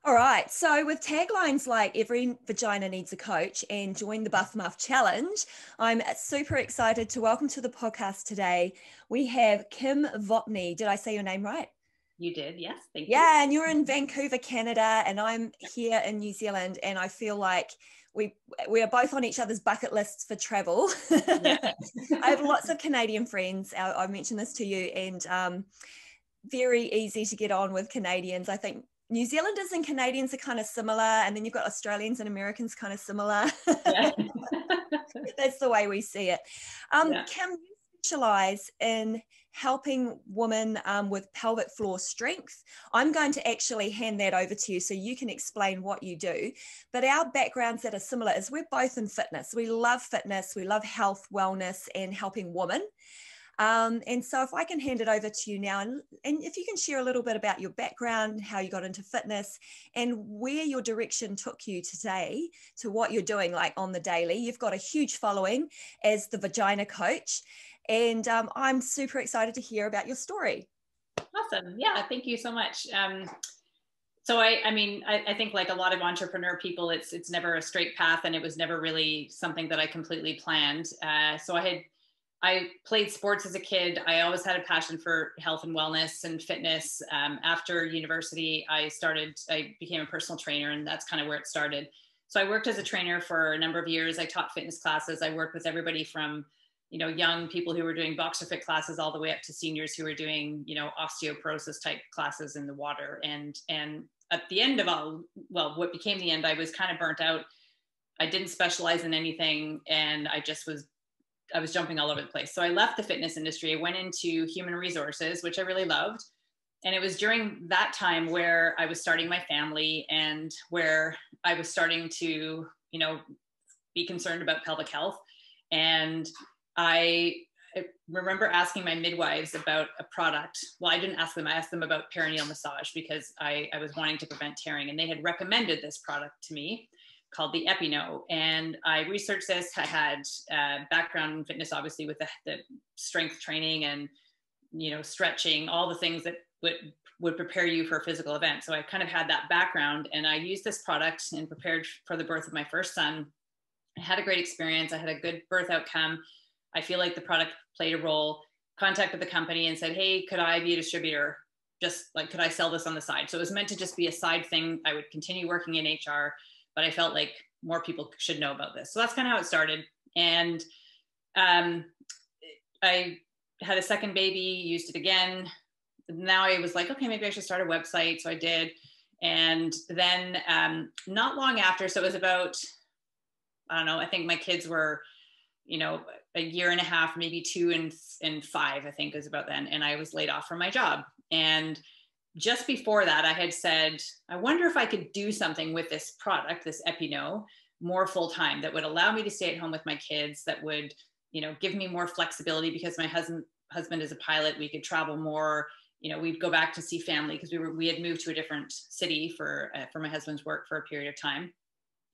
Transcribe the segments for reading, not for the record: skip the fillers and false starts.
All right. So with taglines like every vagina needs a coach and join the Buff Muff Challenge, I'm super excited to welcome to the podcast today. We have Kim Vopni. Did I say your name right? You did, yes. Thank you. Yeah, and you're in Vancouver, Canada, and I'm here in New Zealand, and I feel like we are both on each other's bucket lists for travel. Yeah. I have lots of Canadian friends. I mentioned this to you, and very easy to get on with Canadians. I think New Zealanders and Canadians are kind of similar, and then you've got Australians and Americans kind of similar. Yeah. That's the way we see it. Yeah. Kim, you specialize in helping women with pelvic floor strength. I'm going to actually hand that over to you so you can explain what you do. But our backgrounds that are similar is we're both in fitness. We love fitness, we love health, wellness, and helping women. And so if I can hand it over to you now, and if you can share a little bit about your background, how you got into fitness, and where your direction took you today to what you're doing like on the daily. You've got a huge following as the Vagina Coach, and I'm super excited to hear about your story. Awesome. Yeah, thank you so much. So I think like a lot of entrepreneur people, it's never a straight path, and it was never really something that I completely planned. So I played sports as a kid. I always had a passion for health and wellness and fitness. After university, I became a personal trainer, and that's kind of where it started. So I worked as a trainer for a number of years. I taught fitness classes. I worked with everybody from, young people who were doing boxer fit classes all the way up to seniors who were doing, osteoporosis type classes in the water. And at the end of what became the end, I was kind of burnt out. I didn't specialize in anything, and I was jumping all over the place. So I left the fitness industry. I went into human resources, which I really loved. And it was during that time where I was starting my family and where I was starting to, be concerned about pelvic health. And I remember asking my midwives about a product. Well, I didn't ask them. I asked them about perineal massage because I was wanting to prevent tearing. And they had recommended this product to me called the Epino. And I researched this. I had background in fitness, obviously, with the strength training and, stretching, all the things that would prepare you for a physical event. So I kind of had that background, and I used this product and prepared for the birth of my first son. I had a great experience. I had a good birth outcome. I feel like the product played a role. Contacted the company and said, hey, could I be a distributor? Just like, could I sell this on the side? So it was meant to just be a side thing. I would continue working in HR, but I felt like more people should know about this. So that's kind of how it started. And I had a second baby, used it again. Now I was like, okay, maybe I should start a website. So I did. And then not long after, so it was about, I don't know, I think my kids were, a year and a half, maybe 2 and 5, I think is about then. And I was laid off from my job. And just before that, I had said, I wonder if I could do something with this product, this Epino, more full time that would allow me to stay at home with my kids, that would, give me more flexibility because my husband is a pilot. We could travel more, we'd go back to see family because we had moved to a different city for my husband's work for a period of time.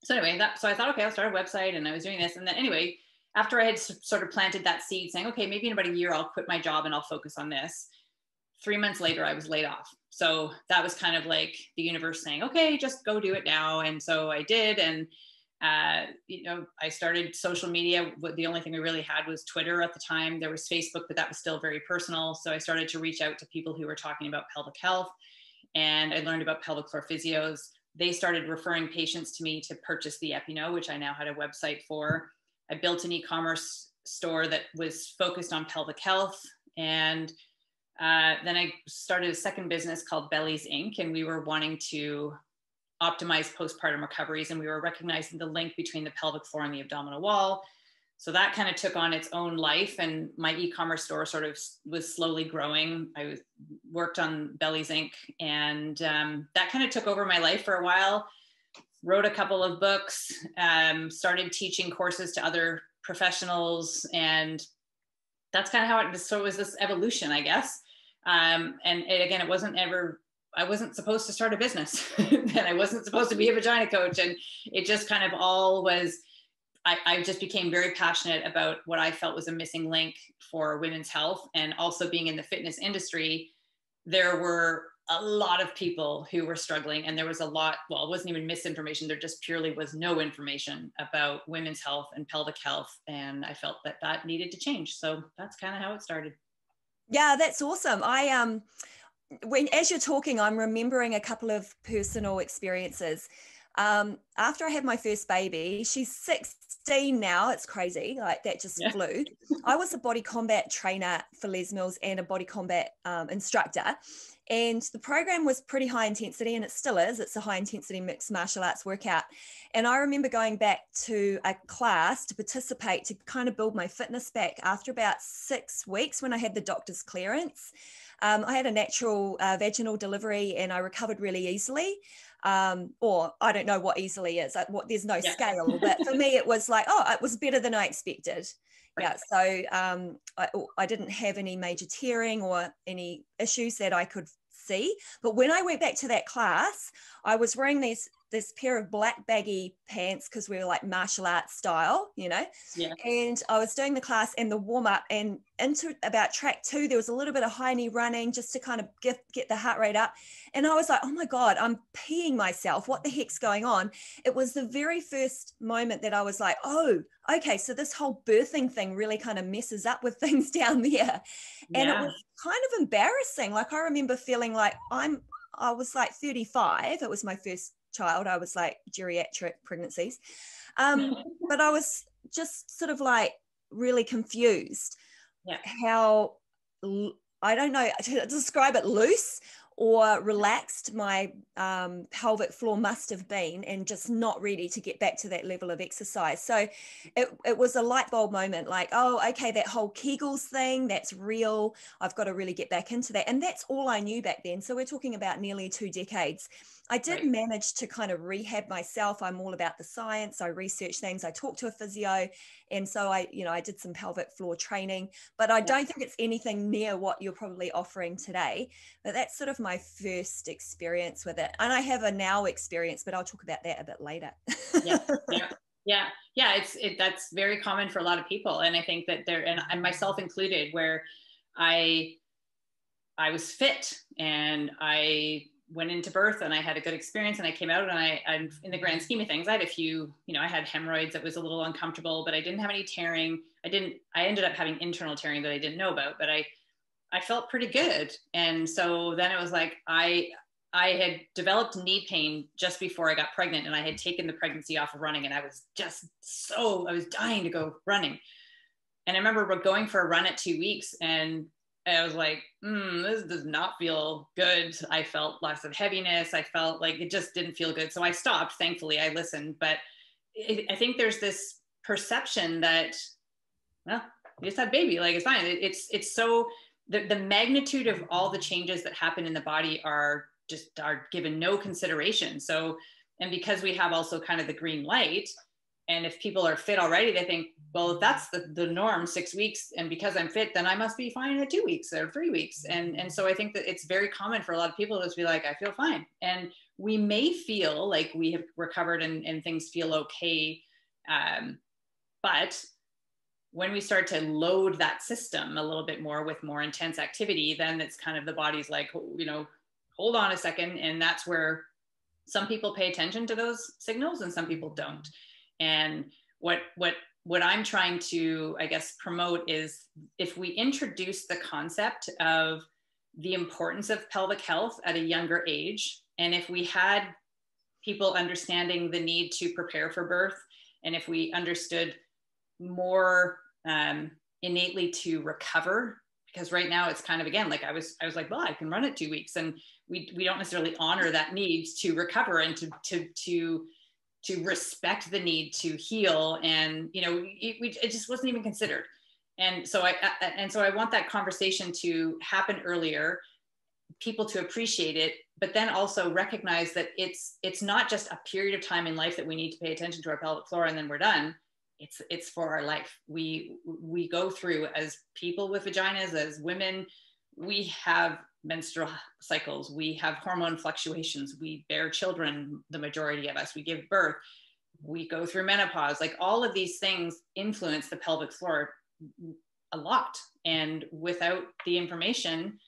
So anyway, so I thought, okay, I'll start a website, and I was doing this. And then anyway, after I had sort of planted that seed saying, okay, maybe in about a year, I'll quit my job and I'll focus on this. 3 months later, I was laid off. So that was kind of like the universe saying, okay, just go do it now. And so I did. And, I started social media. The only thing we really had was Twitter at the time. There was Facebook, but that was still very personal. So I started to reach out to people who were talking about pelvic health. And I learned about pelvic floor physios. They started referring patients to me to purchase the Epino, which I now had a website for. I built an e-commerce store that was focused on pelvic health. And then I started a second business called Bellies Inc. And we were wanting to optimize postpartum recoveries. And we were recognizing the link between the pelvic floor and the abdominal wall. So that kind of took on its own life. And my e-commerce store sort of was slowly growing. I worked on Bellies Inc. And that kind of took over my life for a while. Wrote a couple of books, started teaching courses to other professionals. And that's kind of how it was this evolution, I guess. And again, I wasn't supposed to start a business and I wasn't supposed to be a vagina coach. And it just kind of all was, I just became very passionate about what I felt was a missing link for women's health. And also being in the fitness industry, there were a lot of people who were struggling, and there was a lot, well, it wasn't even misinformation. There just purely was no information about women's health and pelvic health. And I felt that that needed to change. So that's kind of how it started. Yeah, that's awesome. As you're talking, I'm remembering a couple of personal experiences. After I had my first baby, she's 16 now. It's crazy. Like that just flew. I was a body combat trainer for Les Mills and a body combat instructor. And the program was pretty high intensity, and it still is. It's a high intensity mixed martial arts workout. And I remember going back to a class to participate to kind of build my fitness back after about 6 weeks when I had the doctor's clearance. I had a natural vaginal delivery and I recovered really easily. Or I don't know what easily is. There's no scale, but for me, it was like, oh, it was better than I expected. Right. Yeah, so I didn't have any major tearing or any issues that I could see. But when I went back to that class, I was wearing this pair of black baggy pants because we were like martial arts style, you know. Yeah. And I was doing the class and the warm up, and into about track 2, there was a little bit of high knee running just to kind of get the heart rate up. And I was like, oh my God, I'm peeing myself. What the heck's going on? It was the very first moment that I was like, oh, okay, so this whole birthing thing really kind of messes up with things down there. And it was kind of embarrassing. Like I remember feeling like I was like 35. It was my first child. I was like geriatric pregnancies. But I was just sort of like really confused how, I don't know to describe it, loose or relaxed my pelvic floor must have been, and just not ready to get back to that level of exercise. So it was a light bulb moment, like, oh, okay, that whole Kegels thing, that's real. I've got to really get back into that. And that's all I knew back then. So we're talking about nearly 2 decades. I did manage to kind of rehab myself. I'm all about the science. I research things. I talked to a physio. And so I did some pelvic floor training, but I don't think it's anything near what you're probably offering today. But that's sort of my first experience with it. And I have a now experience, but I'll talk about that a bit later. That's very common for a lot of people. And I think that and myself included, where I was fit and I went into birth and I had a good experience and I came out, and I'm in the grand scheme of things, I had a few, I had hemorrhoids that was a little uncomfortable, but I didn't have any tearing. I ended up having internal tearing that I didn't know about, but I felt pretty good. And so then it was like, I had developed knee pain just before I got pregnant, and I had taken the pregnancy off of running, and I was I was dying to go running. And I remember going for a run at 2 weeks, and I was like, this does not feel good. I felt lots of heaviness. I felt like it just didn't feel good. So I stopped. Thankfully, I listened. But I think there's this perception that, well, you just had baby, like it's fine. It's so, the magnitude of all the changes that happen in the body are given no consideration. So, and because we have also kind of the green light, and if people are fit already, they think, well, if that's the norm, 6 weeks, and because I'm fit, then I must be fine at 2 weeks or 3 weeks. And so I think that it's very common for a lot of people to just be like, I feel fine. And we may feel like we have recovered and things feel okay. But when we start to load that system a little bit more with more intense activity, then it's kind of the body's like, hold on a second. And that's where some people pay attention to those signals and some people don't. And what I'm trying to, I guess, promote is, if we introduce the concept of the importance of pelvic health at a younger age, and if we had people understanding the need to prepare for birth, and if we understood more innately to recover, because right now it's kind of, again, like I was like, well, I can run at 2 weeks, and we don't necessarily honor that need to recover and to respect the need to heal. And, it just wasn't even considered. And so I want that conversation to happen earlier, people to appreciate it, but then also recognize that it's not just a period of time in life that we need to pay attention to our pelvic floor and then we're done. It's for our life. We go through, as people with vaginas, as women, we have menstrual cycles, we have hormone fluctuations, we bear children, the majority of us, we give birth, we go through menopause. Like, all of these things influence the pelvic floor a lot. And without the information,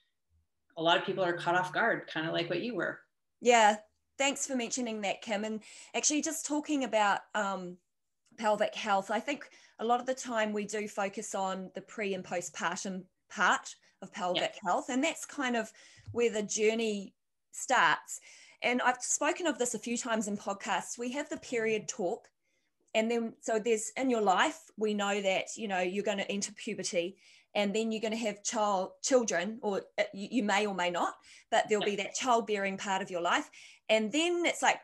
a lot of people are caught off guard, kind of like what you were. Yeah. Thanks for mentioning that, Kim. And actually just talking about pelvic health, I think a lot of the time we do focus on the pre and postpartum part of pelvic health. And that's kind of where the journey starts. And I've spoken of this a few times in podcasts. We have the period talk. And then, so there's in your life, we know that, you know, you're going to enter puberty, and then you're going to have children, or you may or may not, but there'll be that childbearing part of your life. And then it's like,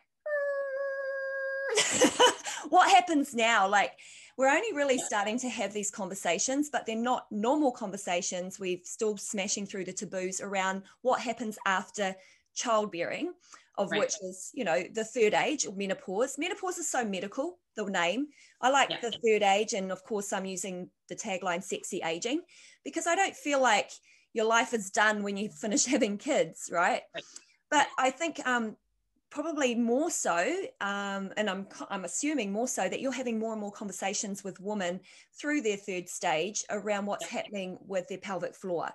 what happens now? Like, we're only really starting to have these conversations, but they're not normal conversations. We're still smashing through the taboos around what happens after childbearing, of which is, you know, the third age, or menopause. Menopause is so medical, the name. I like the third age. And of course, I'm using the tagline sexy aging, because I don't feel like your life is done when you finish having kids, right? But I think probably more so, and I'm assuming more so, that you're having more and more conversations with women through their third stage around what's happening with their pelvic floor.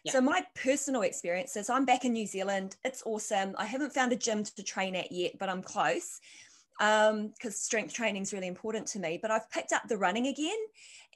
So my personal experience is, I'm back in New Zealand. It's awesome. I haven't found a gym to train at yet, but I'm close, because strength training is really important to me. But I've picked up the running again.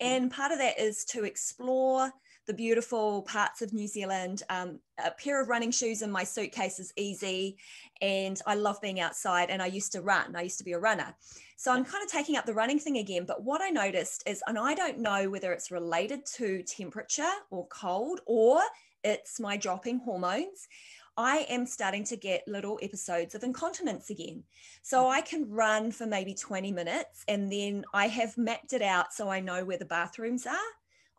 And part of that is to explore the beautiful parts of New Zealand. A pair of running shoes in my suitcase is easy. And I love being outside. And I used to run. I used to be a runner. So I'm kind of taking up the running thing again. But what I noticed is, and I don't know whether it's related to temperature or cold, or it's my dropping hormones, I am starting to get little episodes of incontinence again. So I can run for maybe 20 minutes, and then I have mapped it out so I know where the bathrooms are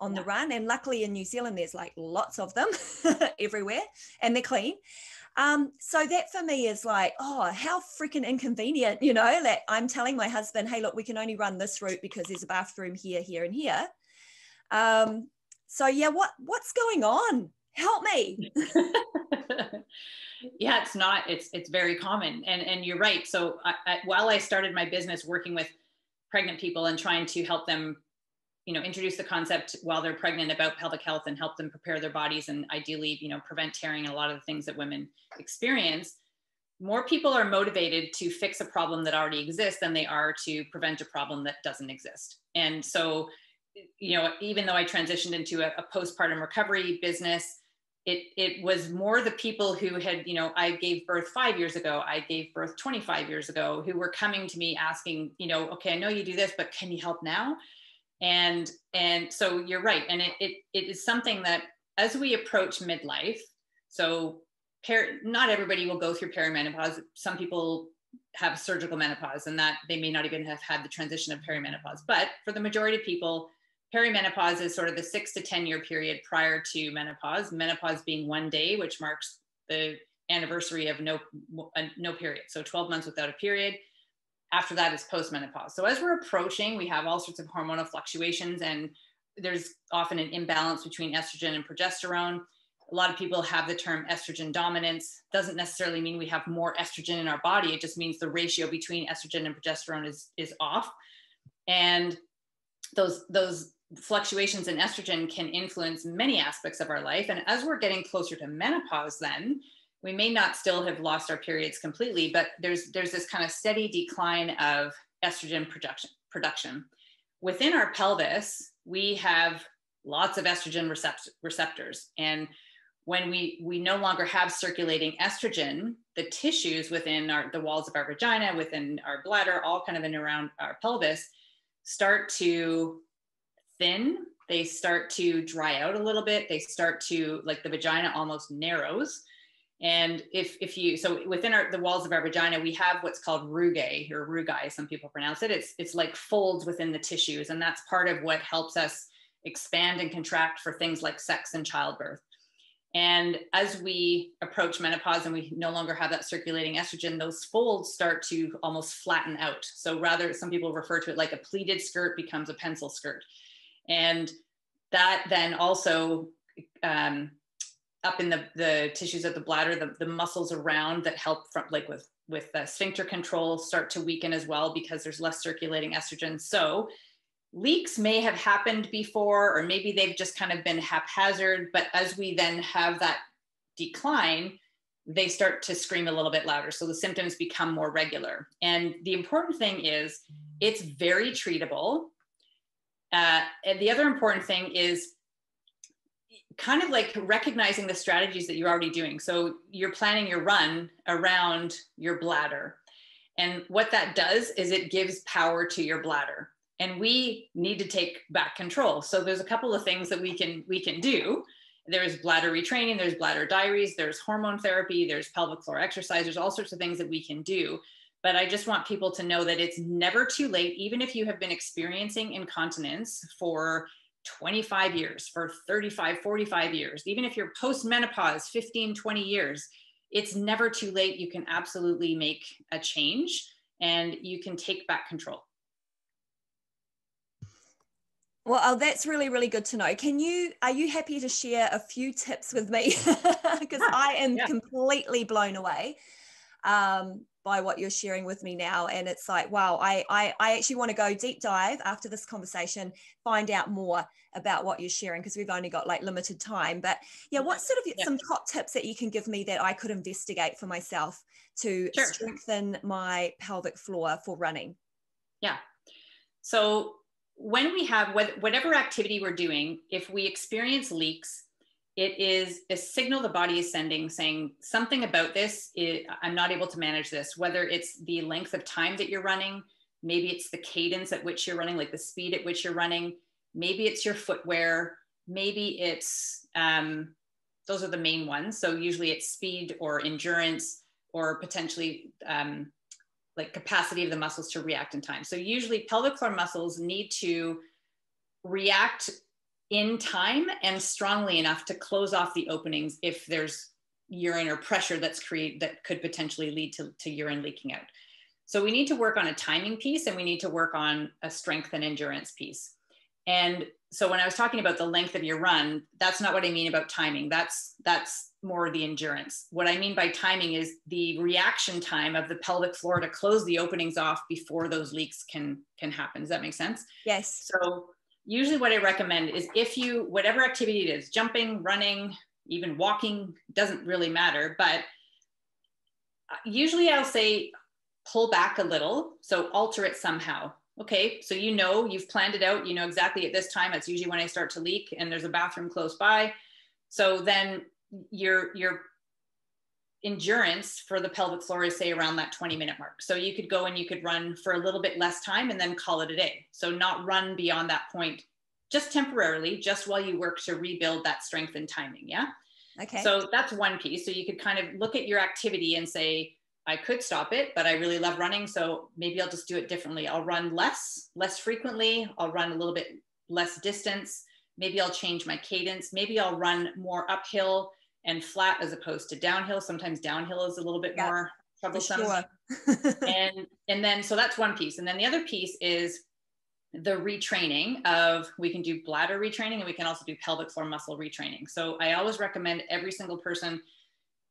on the run. And luckily in New Zealand, there's like lots of them everywhere, and they're clean. So that for me is like, oh, how freaking inconvenient, you know, that I'm telling my husband, hey, look, we can only run this route because there's a bathroom here, here, and here. So yeah, what's going on? Help me. Yeah, it's very common. And you're right. So while I started my business working with pregnant people and trying to help them, you know, introduce the concept while they're pregnant about pelvic health and help them prepare their bodies and ideally, you know, prevent tearing and a lot of the things that women experience, more people are motivated to fix a problem that already exists than they are to prevent a problem that doesn't exist. And so, you know, even though I transitioned into a postpartum recovery business, it was more the people who had, you know, I gave birth 5 years ago, I gave birth 25 years ago, who were coming to me asking, you know, okay, I know you do this, but can you help now? And so you're right. And it is something that as we approach midlife, so not everybody will go through perimenopause. Some people have surgical menopause, and that they may not even have had the transition of perimenopause. But for the majority of people, perimenopause is sort of the 6 to 10 year period prior to menopause. Menopause being 1 day, which marks the anniversary of no period. So 12 months without a period. After that is postmenopause. So as we're approaching, we have all sorts of hormonal fluctuations, and there's often an imbalance between estrogen and progesterone. A lot of people have the term estrogen dominance. Doesn't necessarily mean we have more estrogen in our body. It just means the ratio between estrogen and progesterone is off. And those fluctuations in estrogen can influence many aspects of our life. And as we're getting closer to menopause, then we may not still have lost our periods completely, but there's this kind of steady decline of estrogen production. Within our pelvis, we have lots of estrogen receptors. And when we no longer have circulating estrogen, the tissues within the walls of our vagina, within our bladder, all kind of in around our pelvis, start to thin. They start to dry out a little bit. They start to, like, the vagina almost narrows. And so within the walls of our vagina, we have what's called rugae, or rugae, some people pronounce it. It's like folds within the tissues. And that's part of what helps us expand and contract for things like sex and childbirth. And as we approach menopause and we no longer have that circulating estrogen, those folds start to almost flatten out. So rather, some people refer to it like a pleated skirt becomes a pencil skirt. And that then also, up in the tissues of the bladder, the muscles around that help from, like with sphincter control, start to weaken as well because there's less circulating estrogen. So leaks may have happened before, or maybe they've just kind of been haphazard. But as we then have that decline, they start to scream a little bit louder. So the symptoms become more regular. And the important thing is it's very treatable. And the other important thing is kind of like recognizing the strategies that you're already doing. So you're planning your run around your bladder. And what that does is it gives power to your bladder. And we need to take back control. So there's a couple of things that we can do. There's bladder retraining, there's bladder diaries, there's hormone therapy, there's pelvic floor exercise, there's all sorts of things that we can do. But I just want people to know that it's never too late, even if you have been experiencing incontinence for 25 years, for 35, 45 years, even if you're post-menopause, 15, 20 years, it's never too late. You can absolutely make a change and you can take back control. Well, oh, that's really, really good to know. Are you happy to share a few tips with me? Because I am completely blown away by what you're sharing with me now. And it's like, wow, I actually want to go deep dive after this conversation, find out more about what you're sharing, because we've only got like limited time. But yeah, what sort of some top tips that you can give me that I could investigate for myself to strengthen my pelvic floor for running? Yeah. So when we have whatever activity we're doing, if we experience leaks, it is a signal the body is sending saying something about this, I'm not able to manage this, whether it's the length of time that you're running, maybe it's the cadence at which you're running, like the speed at which you're running, maybe it's your footwear, maybe it's, those are the main ones. So usually it's speed or endurance or potentially like capacity of the muscles to react in time. So usually pelvic floor muscles need to react in time and strongly enough to close off the openings if there's urine or pressure that could potentially lead to urine leaking out. So we need to work on a timing piece and we need to work on a strength and endurance piece. And so when I was talking about the length of your run, that's not what I mean about timing. That's more the endurance. What I mean by timing is the reaction time of the pelvic floor to close the openings off before those leaks can happen. Does that make sense? Yes. So usually what I recommend is whatever activity it is, jumping, running, even walking, doesn't really matter, but usually I'll say pull back a little. So alter it somehow. Okay, so you've planned it out, exactly at this time, that's usually when I start to leak and there's a bathroom close by. So then your endurance for the pelvic floor is say around that 20-minute mark. So you could go and you could run for a little bit less time and then call it a day. So not run beyond that point, just temporarily, just while you work to rebuild that strength and timing. Yeah. Okay. So that's one piece. So you could kind of look at your activity and say, I could stop it, but I really love running. So maybe I'll just do it differently. I'll run less frequently. I'll run a little bit less distance. Maybe I'll change my cadence. Maybe I'll run more uphill and flat as opposed to downhill. Sometimes downhill is a little bit more troublesome. Sure. and then, so that's one piece. And then the other piece is the retraining we can do bladder retraining and we can also do pelvic floor muscle retraining. So I always recommend every single person,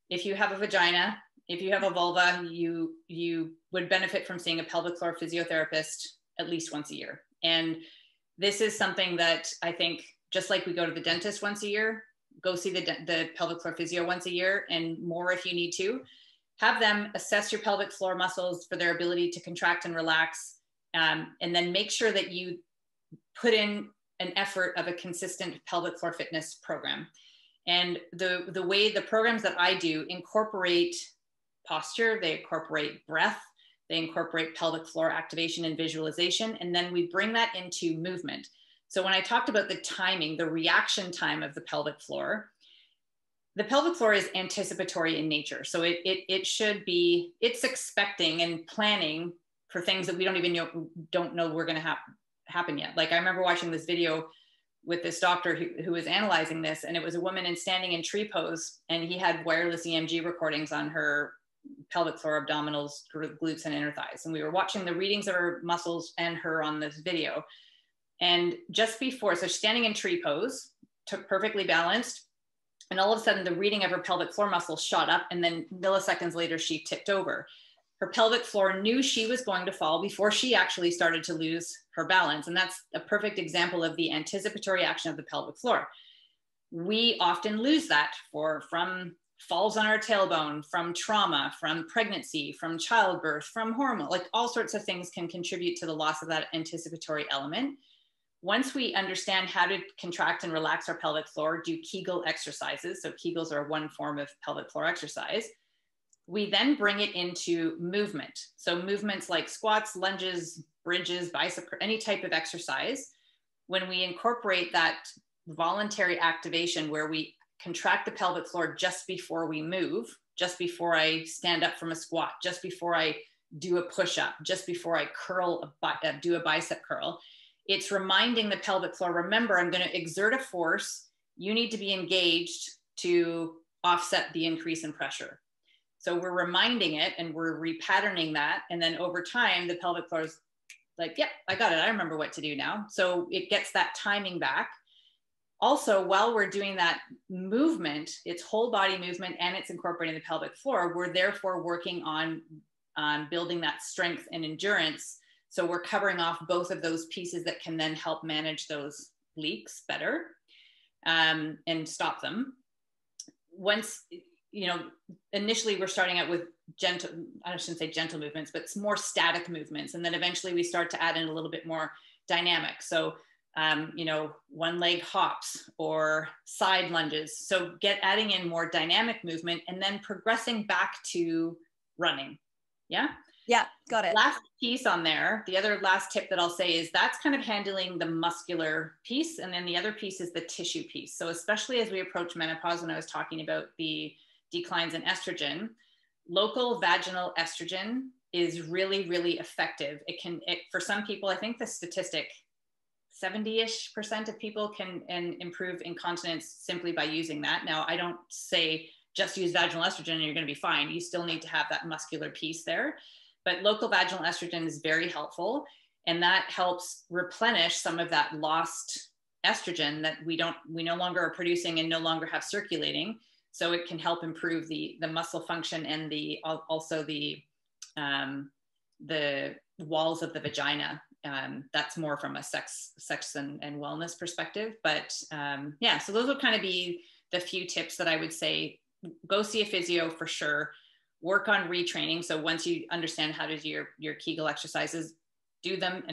if you have a vagina, if you have a vulva, you would benefit from seeing a pelvic floor physiotherapist at least once a year. And this is something that I think, just like we go to the dentist once a year, go see the pelvic floor physio once a year and more if you need to. Have them assess your pelvic floor muscles for their ability to contract and relax. And then make sure that you put in an effort of a consistent pelvic floor fitness program. And the way the programs that I do incorporate posture, they incorporate breath, they incorporate pelvic floor activation and visualization, and then we bring that into movement. So when I talked about the timing, the reaction time of the pelvic floor is anticipatory in nature. So it's expecting and planning for things that we don't know we're going to happen yet. Like I remember watching this video with this doctor who was analyzing this, and it was a woman standing in tree pose, and he had wireless EMG recordings on her pelvic floor, abdominals, glutes, and inner thighs. And we were watching the readings of her muscles and her on this video. And just before, so standing in tree pose, perfectly balanced, and all of a sudden the reading of her pelvic floor muscles shot up, and then milliseconds later she tipped over. Her pelvic floor knew she was going to fall before she actually started to lose her balance. And that's a perfect example of the anticipatory action of the pelvic floor. We often lose that from falls on our tailbone, from trauma, from pregnancy, from childbirth, from hormone, like all sorts of things can contribute to the loss of that anticipatory element. Once we understand how to contract and relax our pelvic floor, do Kegel exercises. So Kegels are one form of pelvic floor exercise. We then bring it into movement. So movements like squats, lunges, bridges, bicep, any type of exercise. When we incorporate that voluntary activation where we contract the pelvic floor just before we move, just before I stand up from a squat, just before I do a push-up, just before I do a bicep curl, it's reminding the pelvic floor, remember, I'm going to exert a force. You need to be engaged to offset the increase in pressure. So we're reminding it and we're repatterning that. And then over time, the pelvic floor is like, yep, I got it. I remember what to do now. So it gets that timing back. Also, while we're doing that movement, it's whole body movement and it's incorporating the pelvic floor, we're therefore working on building that strength and endurance. So we're covering off both of those pieces that can then help manage those leaks better and stop them. Once, you know, initially we're starting out with gentle, I shouldn't say gentle movements, but it's more static movements. And then eventually we start to add in a little bit more dynamic. So, you know, one leg hops or side lunges. So adding in more dynamic movement and then progressing back to running. Yeah. Yeah, got it. Last piece on there, the other last tip that I'll say is that's kind of handling the muscular piece. And then the other piece is the tissue piece. So especially as we approach menopause, when I was talking about the declines in estrogen, local vaginal estrogen is really, really effective. For some people, I think the statistic, 70-ish% of people can improve incontinence simply by using that. Now, I don't say just use vaginal estrogen and you're going to be fine. You still need to have that muscular piece there. But local vaginal estrogen is very helpful. And that helps replenish some of that lost estrogen that we no longer are producing and no longer have circulating. So it can help improve the muscle function and also the walls of the vagina. That's more from a sex and wellness perspective. But yeah, so those would kind of be the few tips that I would say. Go see a physio for sure. Work on retraining. So once you understand how to do your Kegel exercises, do them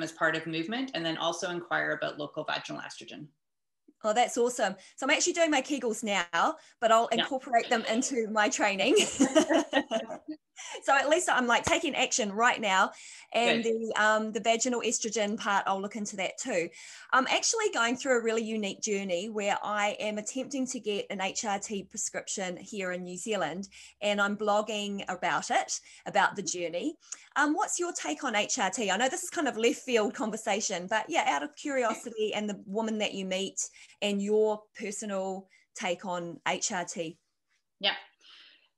as part of movement, and then also inquire about local vaginal estrogen. Oh, that's awesome. So I'm actually doing my Kegels now, but I'll incorporate them into my training. So at least I'm like taking action right now. And the vaginal estrogen part, I'll look into that too. I'm actually going through a really unique journey where I am attempting to get an HRT prescription here in New Zealand, and I'm blogging about it, about the journey. What's your take on HRT? I know this is kind of left field conversation, but yeah, out of curiosity and the woman that you meet and your personal take on HRT. Yeah.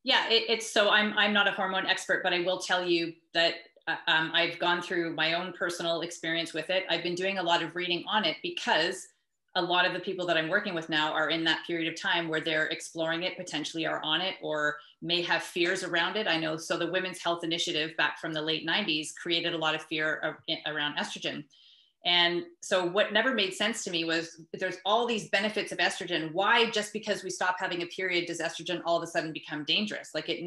Yeah, it's so I'm not a hormone expert, but I will tell you that I've gone through my own personal experience with it. I've been doing a lot of reading on it because a lot of the people that I'm working with now are in that period of time where they're exploring it, potentially are on it, or may have fears around it. I know, so the Women's Health Initiative back from the late 90s created a lot of fear around estrogen. And so what never made sense to me was there's all these benefits of estrogen. Why, just because we stop having a period, does estrogen all of a sudden become dangerous? Like it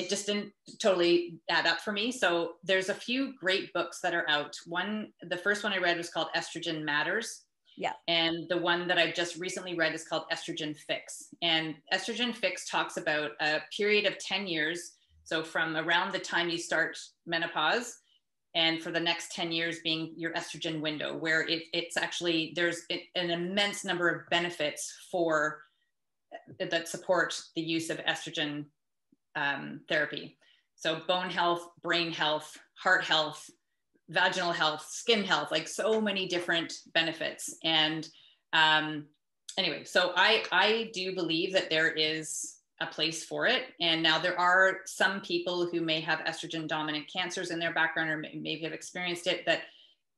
just didn't totally add up for me. So there's a few great books that are out. The first one I read was called Estrogen Matters. Yeah. And the one that I've just recently read is called Estrogen Fix. And Estrogen Fix talks about a period of 10 years. So from around the time you start menopause, and for the next 10 years being your estrogen window, where it's actually, there's an immense number of benefits that support the use of estrogen therapy. So bone health, brain health, heart health, vaginal health, skin health, like so many different benefits. And anyway, so I do believe that there is a place for it. And now there are some people who may have estrogen dominant cancers in their background or maybe have experienced it, that,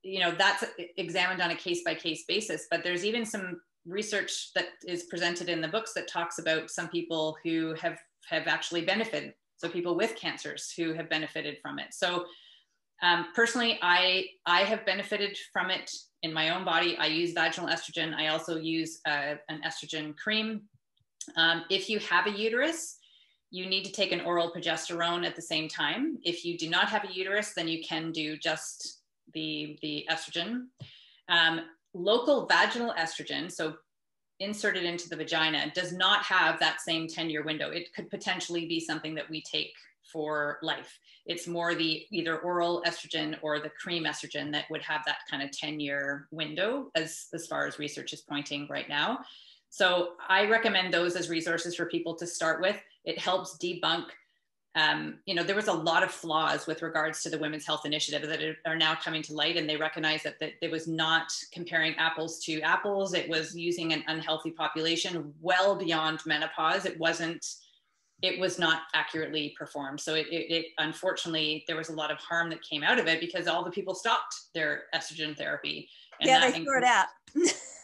you know, that's examined on a case-by-case basis. But there's even some research that is presented in the books that talks about some people who have actually benefited. So people with cancers who have benefited from it. So personally, I have benefited from it in my own body. I use vaginal estrogen. I also use an estrogen cream. If you have a uterus, you need to take an oral progesterone at the same time. If you do not have a uterus, then you can do just the estrogen. Local vaginal estrogen, so inserted into the vagina, does not have that same 10-year window. It could potentially be something that we take for life. It's more the either oral estrogen or the cream estrogen that would have that kind of 10-year window as far as research is pointing right now. So I recommend those as resources for people to start with. It helps debunk, there was a lot of flaws with regards to the Women's Health Initiative that are now coming to light, and they recognize that it was not comparing apples to apples. It was using an unhealthy population well beyond menopause. It was not accurately performed. So it unfortunately, there was a lot of harm that came out of it because all the people stopped their estrogen therapy. And yeah, they threw it out.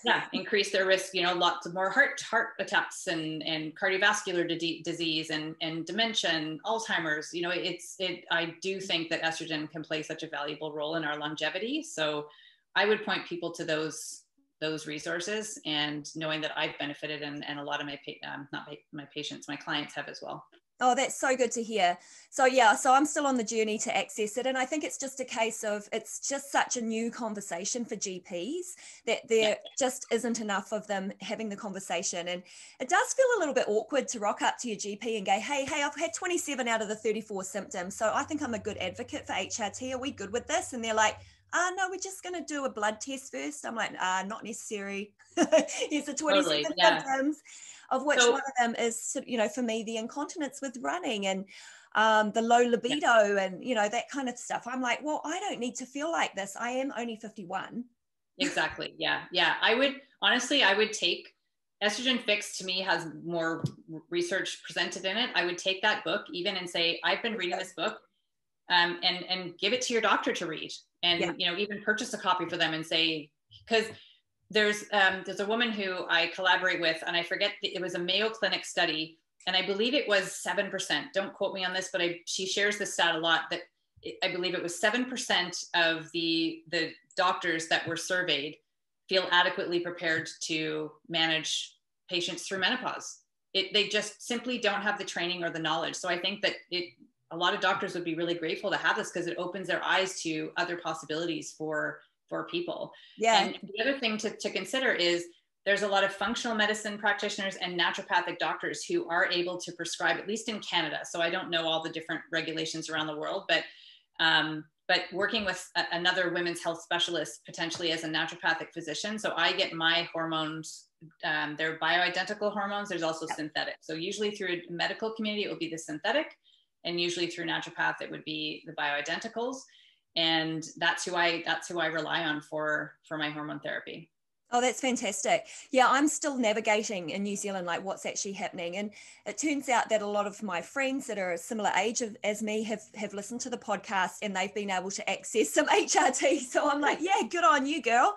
Yeah, increase their risk, lots of more heart attacks and cardiovascular disease and dementia and Alzheimer's. I do think that estrogen can play such a valuable role in our longevity. So I would point people to those resources, and knowing that I've benefited and a lot of my patients, my clients have as well. Oh, that's so good to hear. So yeah, so I'm still on the journey to access it. And I think it's just a case of, it's just such a new conversation for GPs that there just isn't enough of them having the conversation. And it does feel a little bit awkward to rock up to your GP and go, hey, I've had 27 out of the 34 symptoms. So I think I'm a good advocate for HRT. Are we good with this? And they're like, no, we're just going to do a blood test first. I'm like, not necessary. Here's the 27 symptoms, of which one of them is, for me, the incontinence with running and the low libido and, that kind of stuff. I'm like, well, I don't need to feel like this. I am only 51. Exactly. Yeah. I would take Estrogen Fix. To me, has more research presented in it. I would take that book even and say, I've been reading this book, and give it to your doctor to read, and even purchase a copy for them and say, because there's a woman who I collaborate with, and I forget, it was a Mayo Clinic study, and I believe it was 7%. Don't quote me on this, but she shares this stat a lot, that I believe it was 7% of the doctors that were surveyed feel adequately prepared to manage patients through menopause. They just simply don't have the training or the knowledge. So I think that a lot of doctors would be really grateful to have this, because it opens their eyes to other possibilities for people. Yeah. And the other thing to consider is there's a lot of functional medicine practitioners and naturopathic doctors who are able to prescribe, at least in Canada. So I don't know all the different regulations around the world, but working with another women's health specialist, potentially as a naturopathic physician. So I get my hormones, they're bioidentical hormones. There's also synthetic. So usually through a medical community, it would be the synthetic, and usually through naturopath, it would be the bioidenticals. And that's who I rely on for my hormone therapy. Oh, that's fantastic. Yeah, I'm still navigating in New Zealand, like what's actually happening. And it turns out that a lot of my friends that are a similar age as me have listened to the podcast, and they've been able to access some HRT. So I'm like, yeah, good on you, girl.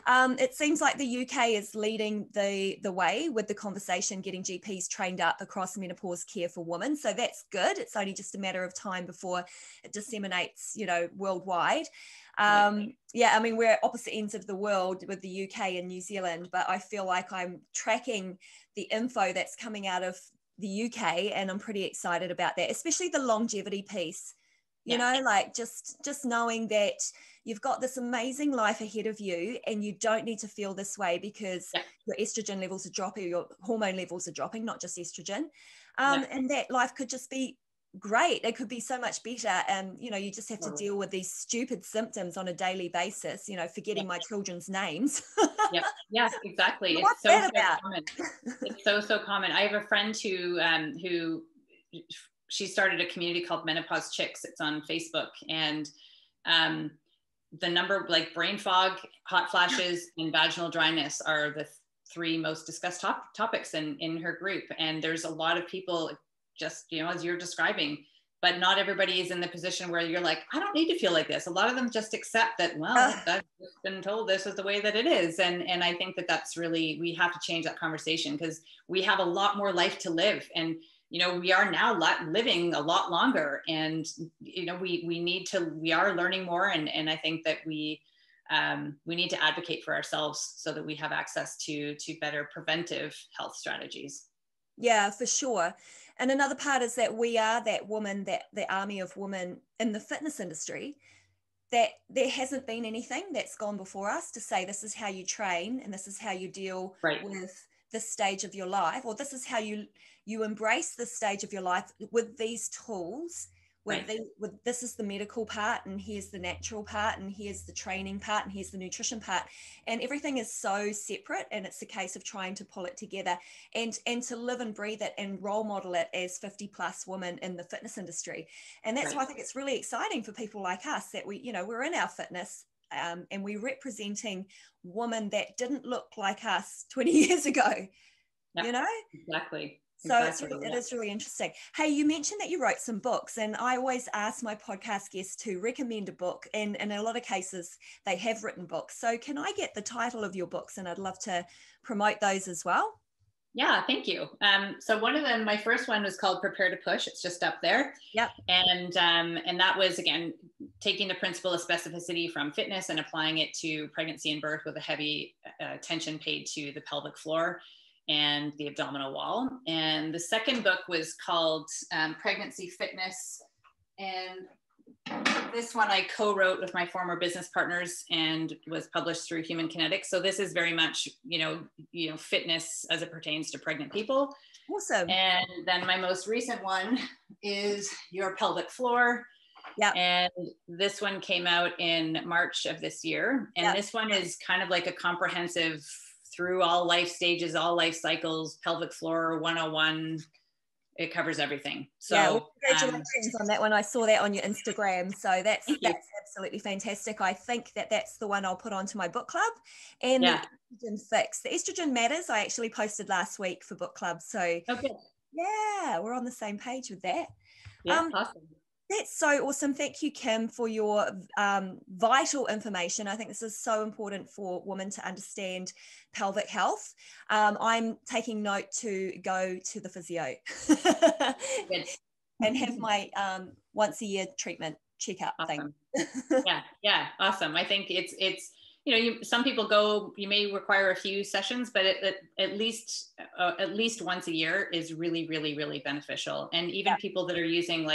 It seems like the UK is leading the way with the conversation, getting GPs trained up across menopause care for women. So that's good. It's only just a matter of time before it disseminates, worldwide. Yeah, I mean, we're at opposite ends of the world with the UK and New Zealand, but I feel like I'm tracking the info that's coming out of the UK, and I'm pretty excited about that, especially the longevity piece. You know, like just knowing that you've got this amazing life ahead of you, and you don't need to feel this way because your estrogen levels are dropping, your hormone levels are dropping, not just estrogen. And that life could just be great. It could be so much better. And, you just have to deal with these stupid symptoms on a daily basis, forgetting my children's names. Yeah, exactly. What's that about? Common. It's so common. I have a friend who she started a community called Menopause Chicks. It's on Facebook, and the number, like brain fog, hot flashes, and vaginal dryness are the three most discussed topics in her group. And there's a lot of people just, as you're describing, but not everybody is in the position where you're like, I don't need to feel like this. A lot of them just accept that, I've been told this is the way that it is. And I think that's really, we have to change that conversation, because we have a lot more life to live. And, we are now living a lot longer, and, we are learning more. And I think that we need to advocate for ourselves so that we have access to better preventive health strategies. Yeah, for sure. And another part is that we are that woman, that the army of women in the fitness industry, that there hasn't been anything that's gone before us to say this is how you train and this is how you deal Right. with this stage of your life, or this is how you embrace this stage of your life with these tools, with Right. with this is the medical part, and here's the natural part, and here's the training part, and here's the nutrition part, and everything is so separate, and it's a case of trying to pull it together and to live and breathe it and role model it as 50 plus women in the fitness industry. And that's Right. why I think it's really exciting for people like us that we, you know, we're in our fitness, and we're representing women that didn't look like us 20 years ago, Yeah, you know? exactly. So Exactly. it is really interesting. Hey, you mentioned that you wrote some books, and I always ask my podcast guests to recommend a book, and in a lot of cases, they have written books. So can I get the title of your books? And I'd love to promote those as well. Yeah, thank you. So one of them, my first one was called Prepare to Push. It's just up there. Yep. And that was, again, taking the principle of specificity from fitness and applying it to pregnancy and birth with a heavy attention paid to the pelvic floor and the abdominal wall. And the second book was called Pregnancy Fitness. And this one I co-wrote with my former business partners and was published through Human Kinetics. So this is very much, fitness as it pertains to pregnant people. Awesome. And then my most recent one is Your Pelvic Floor. Yeah. And this one came out in March of this year. And this one is kind of like a comprehensive through all life stages, all life cycles, pelvic floor 101. It covers everything. So yeah, well, congratulations on that one. I saw that on your Instagram. So that's absolutely fantastic. I think that's the one I'll put onto my book club. And the estrogen fix. The estrogen matters, I actually posted last week for book club. So yeah, we're on the same page with that. Yeah, awesome. That's so awesome. Thank you, Kim, for your vital information. I think this is so important for women to understand pelvic health. I'm taking note to go to the physio and have my once a year treatment checkup thing. Yeah, awesome. I think it's some people you may require a few sessions, but at least once a year is really, really, really beneficial. And even people that are using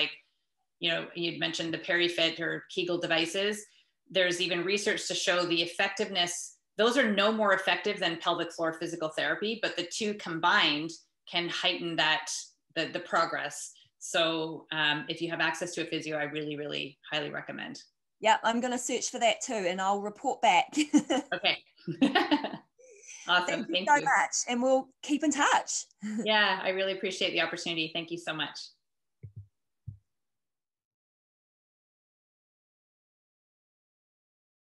you'd mentioned the Peri-Fit or Kegel devices. There's even research to show the effectiveness. Those are no more effective than pelvic floor physical therapy, but the two combined can heighten the progress. So if you have access to a physio, I really, really highly recommend. Yeah, I'm going to search for that too, and I'll report back. Okay. Awesome. Thank you so much, and we'll keep in touch. Yeah, I really appreciate the opportunity. Thank you so much.